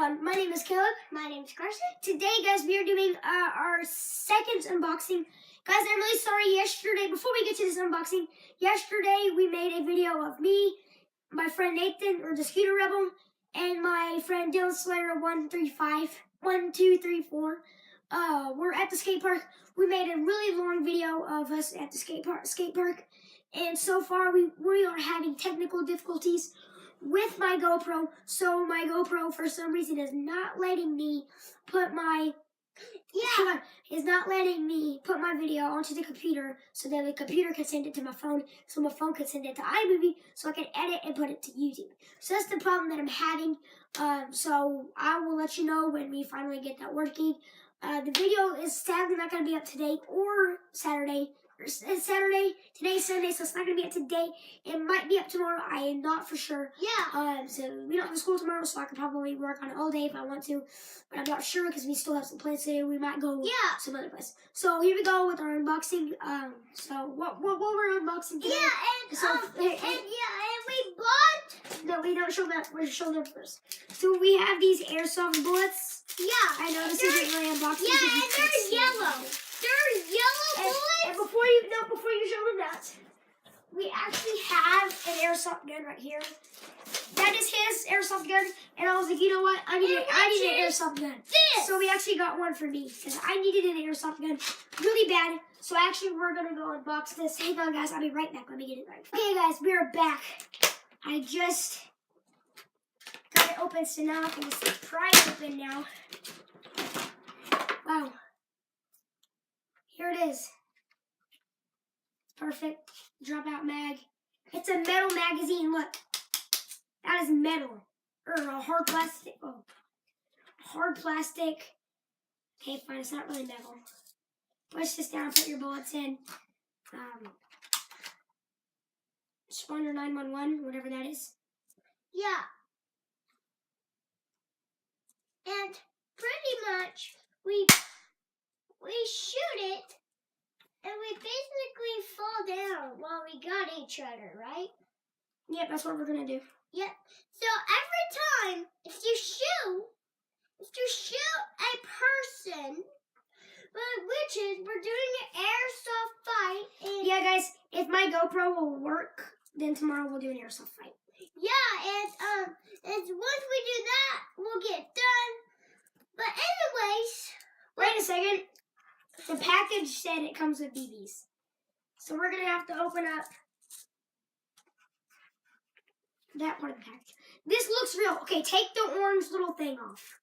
My name is Caleb. My name is Carson. Today, guys, we are doing our second unboxing. Guys, I'm really sorry. Yesterday, before we get to this unboxing, yesterday we made a video of me, my friend Nathan, or the Scooter Rebel, and my friend Dylan Slayer 1234. We're at the skate park. We made a really long video of us at the skate park, and so far we are having technical difficulties with my GoPro. So my GoPro, for some reason, is not letting me put my video onto the computer so that the computer can send it to my phone, so my phone can send it to iMovie, so I can edit and put it to YouTube. So that's the problem that I'm having. So I will let you know when we finally get that working. The video is sadly not going to be up today or Saturday. It's Saturday. Today's Sunday, so it's not going to be up today. It might be up tomorrow. I am not for sure. Yeah. So we don't have school tomorrow, so I can probably work on it all day if I want to. But I'm not sure because we still have some plans today. We might go some other place. So here we go with our unboxing. So what we're unboxing today? And we bought. No, we don't show that. We're showing them first. So we have these Airsoft bullets. Yeah. I know this isn't really unboxing. Yeah, and they're yellow. They're yellow bullets. And before you show them that, we actually have an airsoft gun right here. That is his airsoft gun, and I was like, you know what? I need an airsoft gun. So we actually got one for me because I needed an airsoft gun really bad. So actually, we're gonna go unbox this. Hang on, guys. I'll be right back. Let me get it right. Okay, guys, we are back. I just got it open, so now I can just pry it open now. Wow. Here it is. Perfect. Dropout mag. It's a metal magazine. Look. That is metal. Or a hard plastic. Oh. Hard plastic. Okay, fine. It's not really metal. Push this down. Put your bullets in. Spawner 911. Whatever that is. Yeah. And pretty much we shoot it, and we basically fall down while we got each other, right? Yep, that's what we're gonna do. Yep. So every time, if you shoot a person, which is we're doing an airsoft fight. And yeah, guys, if my GoPro will work, then tomorrow we'll do an airsoft fight. Yeah, and once we do that, we'll get done. But anyways, wait a second. The package said it comes with BBs. So we're going to have to open up that part of the package. This looks real. Okay, take the orange little thing off.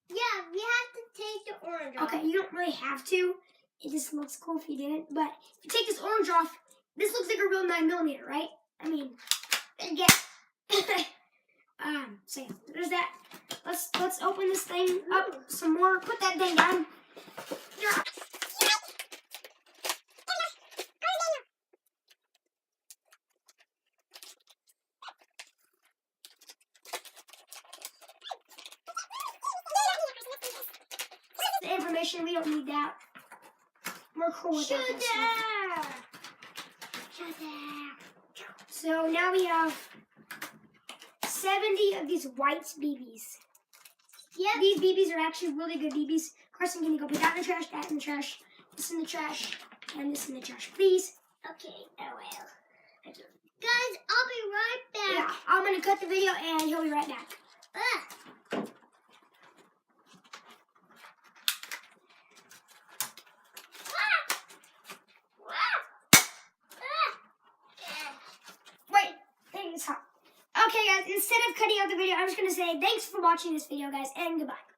Yeah, we have to take the orange off. Okay, you don't really have to. It just looks cool if you didn't. But if you take this orange off, this looks like a real 9mm, right? I mean, again. So yeah, there's that. Let's open this thing up some more. Put that thing down. The information, we don't need that. We're cool with that. So now we have 70 of these white BBs. Yeah. These BBs are actually really good BBs. Carson, can you go put that in the trash, that in the trash, this in the trash, and this in the trash, please? Okay, I will. Guys, I'll be right back. Yeah, I'm going to cut the video, and he'll be right back. Wait, it's hot. Okay, guys, instead of cutting out the video, I'm just going to say thanks for watching this video, guys, and goodbye.